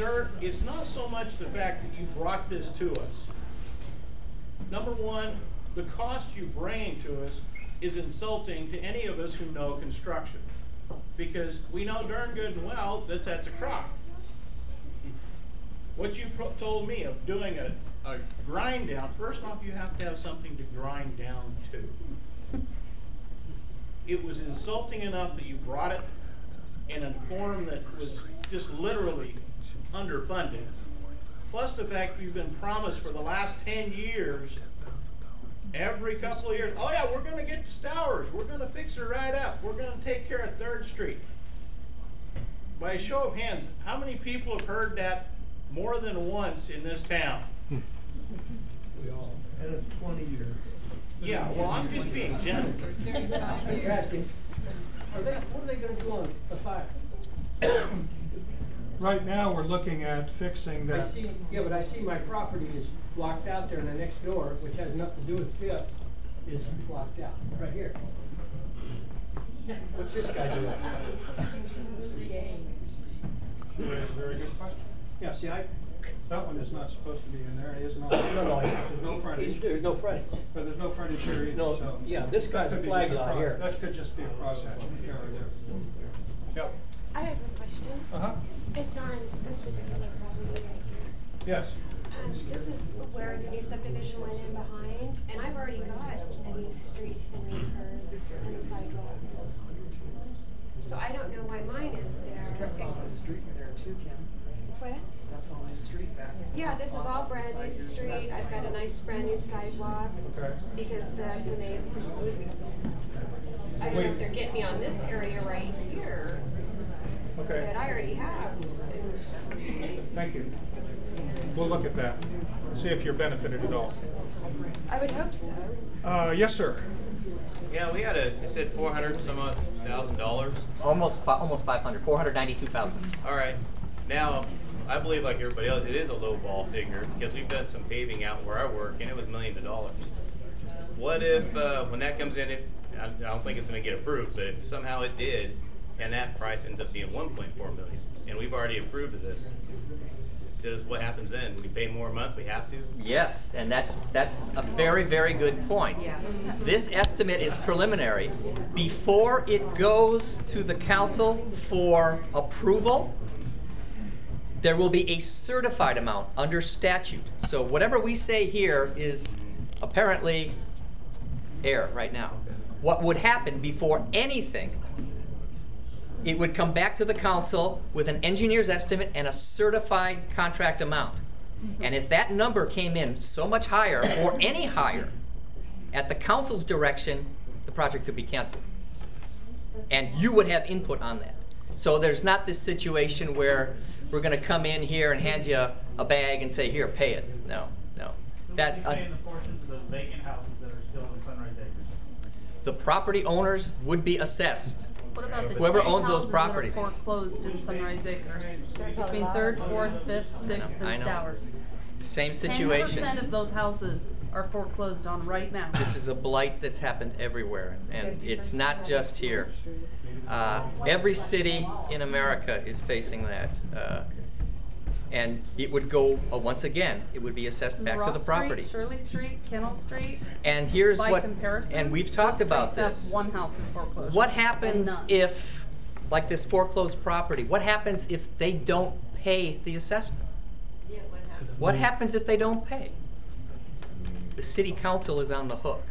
Sir, it's not so much the fact that you brought this to us. Number one, the cost you bring to us is insulting to any of us who know construction, because we know darn good and well that that's a crock. What you told me of doing a grind down, first off, you have to have something to grind down to. It was insulting enough that you brought it in a form that was just literally underfunded. Plus the fact you've been promised for the last 10 years, every couple of years, oh yeah, we're going to get to Stowers, we're going to fix her right up, we're going to take care of 3rd Street. By a show of hands, how many people have heard that more than once in this town? We all. And it's 20 years. Yeah, well, I'm just being gentle. Atkins, what are they going to do on the fires? Right now, we're looking at fixing that. But I see my property is blocked out there, and the next door, which has nothing to do with FIP, is blocked out, right here. What's this guy doing? Very good question. Yeah, see, That one is not supposed to be in there. It isn't on. No, There's no frontage. there's no frontage. So there's no frontage here either. No, so yeah, this guy's a could be flag just lot here. That could just be a crosshatch. Yeah, right there. Yep. I have a question. It's on this particular property right here. Yes. This is where the new subdivision went in behind, and I've already got a new street and new curbs and sidewalks. So I don't know why mine is there. That's all new street there too, Kim. What? That's all new street back there. Yeah, this is all brand new street. I've got a nice brand new sidewalk. Okay. Because when they was, I don't know if they're getting me on this area right here. Okay. That I already have. Thank you. We'll look at that. See if you're benefited at all. I would hope so. Yes, sir. Yeah, we had it said $400,000. Almost 500, 492,000. All right. Now, I believe like everybody else, it is a low ball figure because we've done some paving out where I work and it was millions of dollars. What if, when that comes in, I don't think it's going to get approved, but if somehow it did, and that price ends up being $1.4 million, and we've already approved of this, what happens then? We pay more a month? We have to? Yes, and that's a very, very good point. Yeah. This estimate is preliminary. Before it goes to the council for approval, there will be a certified amount under statute. So whatever we say here is apparently air right now. What would happen before anything, it would come back to the council with an engineer's estimate and a certified contract amount. And if that number came in so much higher or any higher, at the council's direction, the project could be canceled. And you would have input on that. So there's not this situation where we're going to come in here and hand you a bag and say, here, pay it. No, no. That paying the portions of those vacant houses that are still in Sunrise Acres? The property owners would be assessed. What about the whoever 10 owns those houses properties? that are foreclosed in Sunrise Acres? Between 3rd, 4th, 5th, 6th, I and know. Stowers. Same situation. 10% of those houses are foreclosed on right now. This is a blight that's happened everywhere, and it's not just here. Every city in America is facing that. And it would go, once again, it would be assessed back to the property. Street, Shirley Street, Kennel Street. And here's by what, comparison, and we've talked about those this. streets have one house in foreclosure. What happens None. if, like this foreclosed property, what happens if they don't pay the assessment? Yeah, what happened? What happens if they don't pay? The city council is on the hook.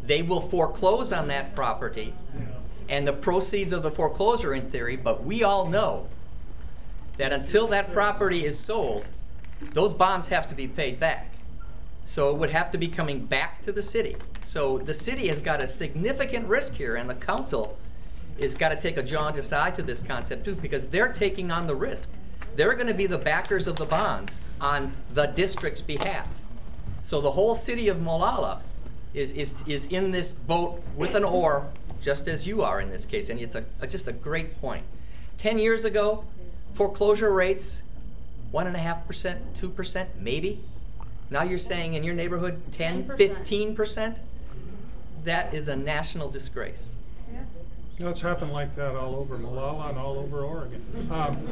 They will foreclose on that property and the proceeds of the foreclosure in theory, but we all know that until that property is sold, those bonds have to be paid back. So it would have to be coming back to the city. So the city has got a significant risk here, and the council has got to take a jaundiced eye to this concept too, because they're taking on the risk. They're going to be the backers of the bonds on the district's behalf. So the whole city of Molalla is in this boat with an oar, just as you are in this case, and it's just a great point. 10 years ago, foreclosure rates, 1.5%, 2%, maybe. Now you're saying in your neighborhood 10, 15%? That is a national disgrace. Yeah. No, it's happened like that all over Molalla and all over Oregon.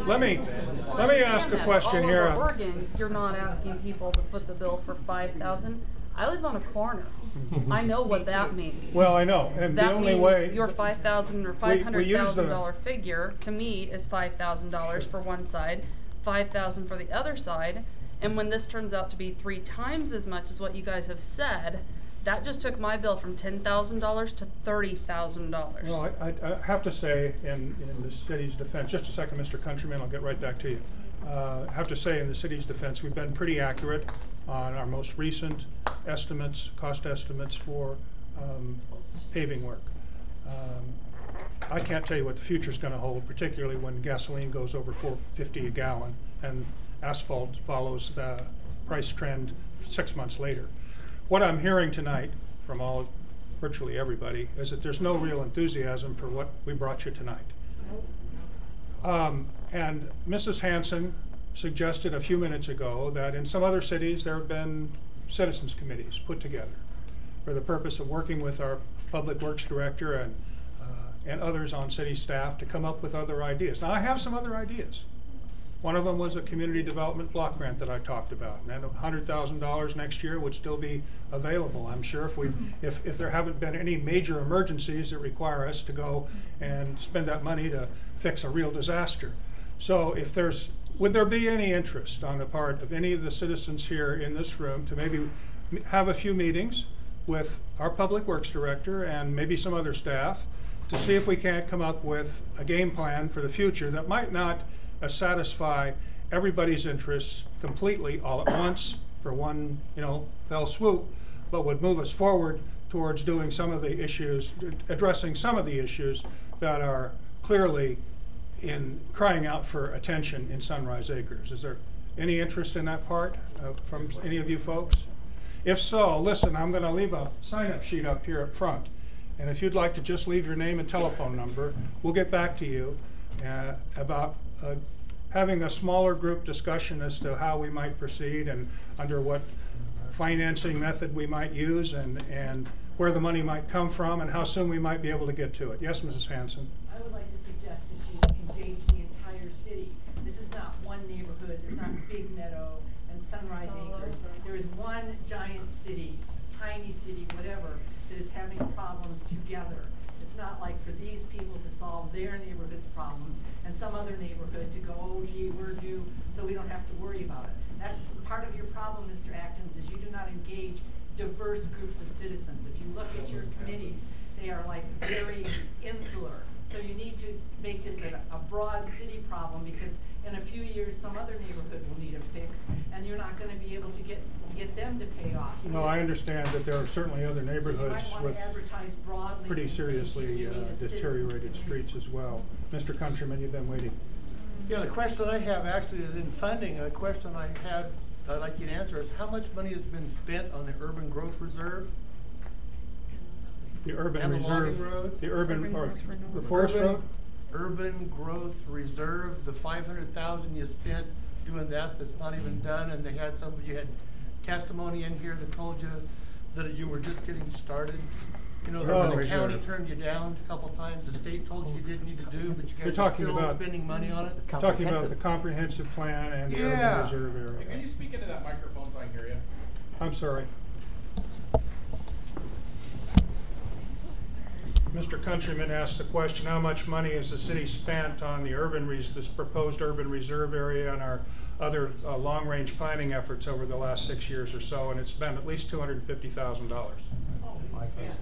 Let me ask a question here. All over Oregon, you're not asking people to foot the bill for $5,000. I live on a corner. I know what that means. Well, I know, and the That only means way your $5,000 or $500,000 figure to me is $5,000 for one side, $5,000 for the other side, and when this turns out to be 3 times as much as what you guys have said, that just took my bill from $10,000 to $30,000. Well, I have to say, in the city's defense, just a second, Mr. Countryman, I'll get right back to you. I have to say, in the city's defense, we've been pretty accurate on our most recent estimates, cost estimates for paving work. I can't tell you what the future's going to hold, particularly when gasoline goes over $4.50 a gallon and asphalt follows the price trend 6 months later. What I'm hearing tonight from virtually everybody is that there's no real enthusiasm for what we brought you tonight. And Mrs. Hanson suggested a few minutes ago that in some other cities there have been citizens committees put together for the purpose of working with our public works director and others on city staff to come up with other ideas. Now, I have some other ideas. One of them was a community development block grant that I talked about, and $100,000 next year would still be available. I'm sure if there haven't been any major emergencies that require us to go and spend that money to fix a real disaster. So would there be any interest on the part of any of the citizens here in this room to maybe have a few meetings with our public works director and maybe some other staff to see if we can't come up with a game plan for the future that might not satisfy everybody's interests completely all at once for one, fell swoop, but would move us forward towards doing some of the issues, addressing some of the issues that are clearly crying out for attention in Sunrise Acres. Is there any interest in that part from any of you folks? If so, listen, I'm going to leave a sign-up sheet up here up front, and if you'd like to just leave your name and telephone number, we'll get back to you about having a smaller group discussion as to how we might proceed and under what financing method we might use and where the money might come from and how soon we might be able to get to it. Yes, Mrs. Hanson? I would like to suggest that you engage the entire city. This is not one neighborhood. There's not Big Meadow and Sunrise Acres. There is one giant city, tiny city, whatever, that is having problems together. It's not like for these people to solve their neighborhood's problems and some other neighborhood to go, oh gee, we're new, so we don't have to worry about it. That's part of your problem, Mr. Atkins, is you do not engage diverse groups of citizens. If you look at your committees, they are like very insular. So you need to make this a broad city problem, because in a few years some other neighborhood will need a fix and you're not going to be able to get them to pay off. No, I understand that there are certainly other neighborhoods with pretty seriously deteriorated streets as well. Mr. Countryman, you've been waiting. Yeah, the question I have actually is in funding. A question I had I'd like you to answer is how much money has been spent on the urban growth reserve? The urban and reserve, the road? the urban, or the forest road? Urban growth reserve, the 500,000 you spent doing that's not even done, and you had testimony in here that told you that you were just getting started. You know, the county turned you down a couple times. The state told you didn't need to do, but you guys are still spending money on it. Talking about the comprehensive plan and the urban reserve area. Hey, can you speak into that microphone so I can hear you? I'm sorry. Mr. Countryman asked the question, how much money has the city spent on the this proposed urban reserve area and our other long-range planning efforts over the last 6 years or so, and it's been at least $250,000. Budget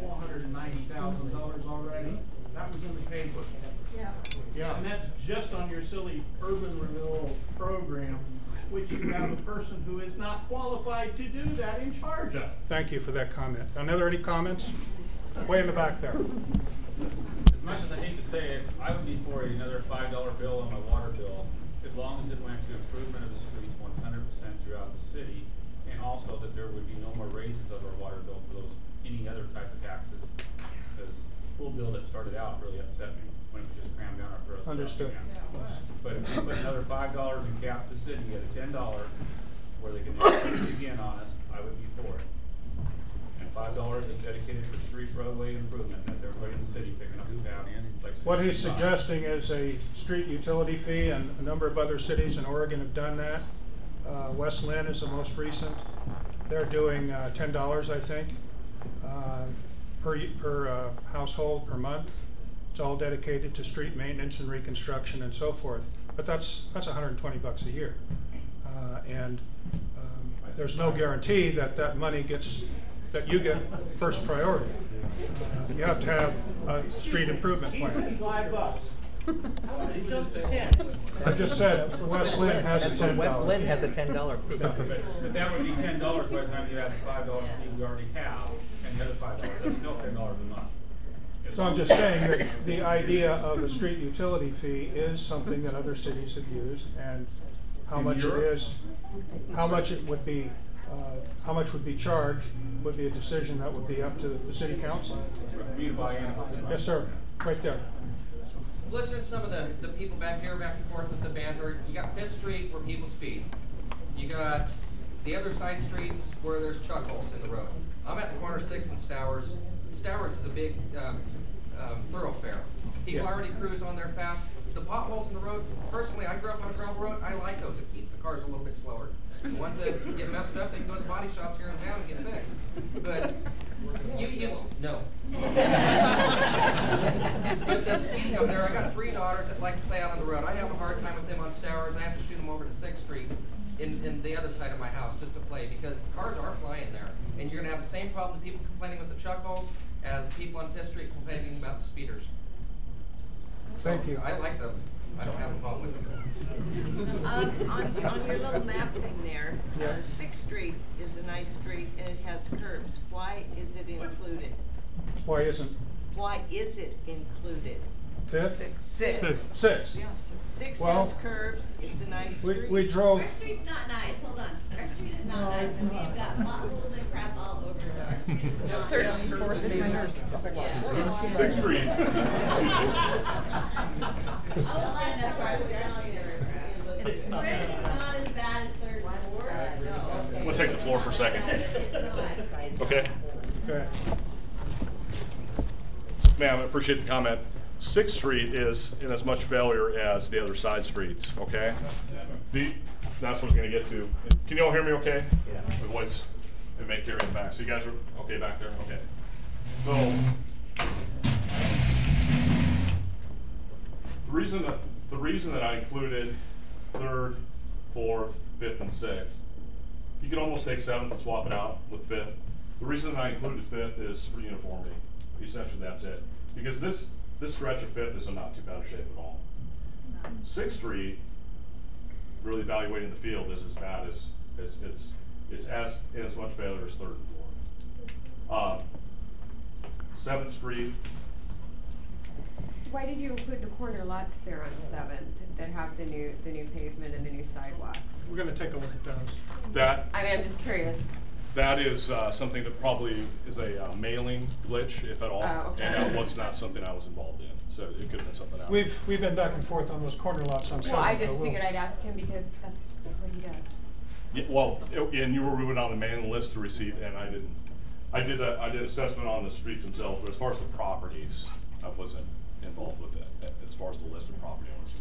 $490,000 already. That was in the paper. Yeah. And that's just on your silly urban renewal program, which you have a person who is not qualified to do that in charge of. Thank you for that comment. Are there any comments? Way in the back there. As much as I hate to say it, I would be for another $5 bill on my water bill, as long as it went to improvement of the streets 100% throughout the city, and also that there would be no more raises of our water bill for any other type of taxes, because the pool bill that started out really upset me when it was just crammed down our throats. Understood. But if you put another $5 and cap the city at a $10 where they can never again on us, I would be for it. And $5 is dedicated for street roadway improvement, that's everybody in the city picking up the tab. Like What he's 65. suggesting is a street utility fee, and a number of other cities in Oregon have done that. West Lynn is the most recent. They're doing $10, I think, per household per month. It's all dedicated to street maintenance and reconstruction and so forth. But that's $120 a year, and there's no guarantee that that money that you get first priority. You have to have a street improvement He said plan. $5. How much it jump to 10? I just said West Lynn has a That's what $10. West Lynn has a $10 fee. But that would be $10 by the time you add the $5 fee we already have, and the other $5, that's still $10 a month. So I'm just saying that the idea of a street utility fee is something that other cities have used, and how much it is, how much it would be, how much would be charged would be a decision that would be up to the city council. For me to buy in. Yes, sir, right there. Listen to some of the people back here, back and forth with the banter. You got 5th Street where people speed. You got the other side streets where there's chuck holes in the road. I'm at the corner of 6th and Stowers. Stowers is a big thoroughfare. People already cruise on there fast. The potholes in the road, personally, I grew up on a gravel road. I like those. It keeps the cars a little bit slower. The ones that get messed up, they can go to the body shops here in town and get fixed. But no. But the speeding up there, I got 3 daughters that like to play out on the road. I have a hard time with them on Stowers. I have to shoot them over to 6th Street in the other side of my house just to play, because cars are flying there. And you're going to have the same problem with people complaining with the chuck holes as people on 5th Street complaining about the speeders. Thank you. I like them. I don't have a problem with them. On your little map thing there, 6th Street is a nice street and it has curbs. Why is it included? Why isn't Why is it included? 5th? 6th. 6th Well, has curbs, it's a nice street. We drove. Our street's not nice, hold on. Our street is not nice, and we've got potholes and crap all over our street. No, 34th is my nurse. 6th Street. It's not as bad as 3rd and 4th. We'll take the floor for a second. Okay. Okay. Ma'am, I appreciate the comment. 6th Street is in as much failure as the other side streets, okay? That's what I was gonna get to. Can you all hear me okay? Yeah. The voice, it may carry it back. So you guys are okay back there? Okay. So, the reason that I included 3rd, 4th, 5th, and 6th, you could almost take 7th and swap it out with 5th. The reason that I included 5th is for uniformity. Essentially, that's it. Because this stretch of 5th is in not too bad a shape at all. 6th Street, really evaluating the field, is as bad as it's in as much failure as 3rd and 4th. 7th Street. Why did you include the corner lots there on 7th that have the new pavement and the new sidewalks? We're going to take a look at those. That. I mean, I'm just curious. That is something that probably is a mailing glitch, if at all, okay. And that was not something I was involved in. So it could have been something else. We've been back and forth on those corner lots on 7th. Well, I just figured I'd ask him because that's what he does. Yeah, well, and you were moving on the mailing list to receipt, and I didn't. I did assessment on the streets themselves, but as far as the properties, I wasn't involved with it. As far as the list of property owners.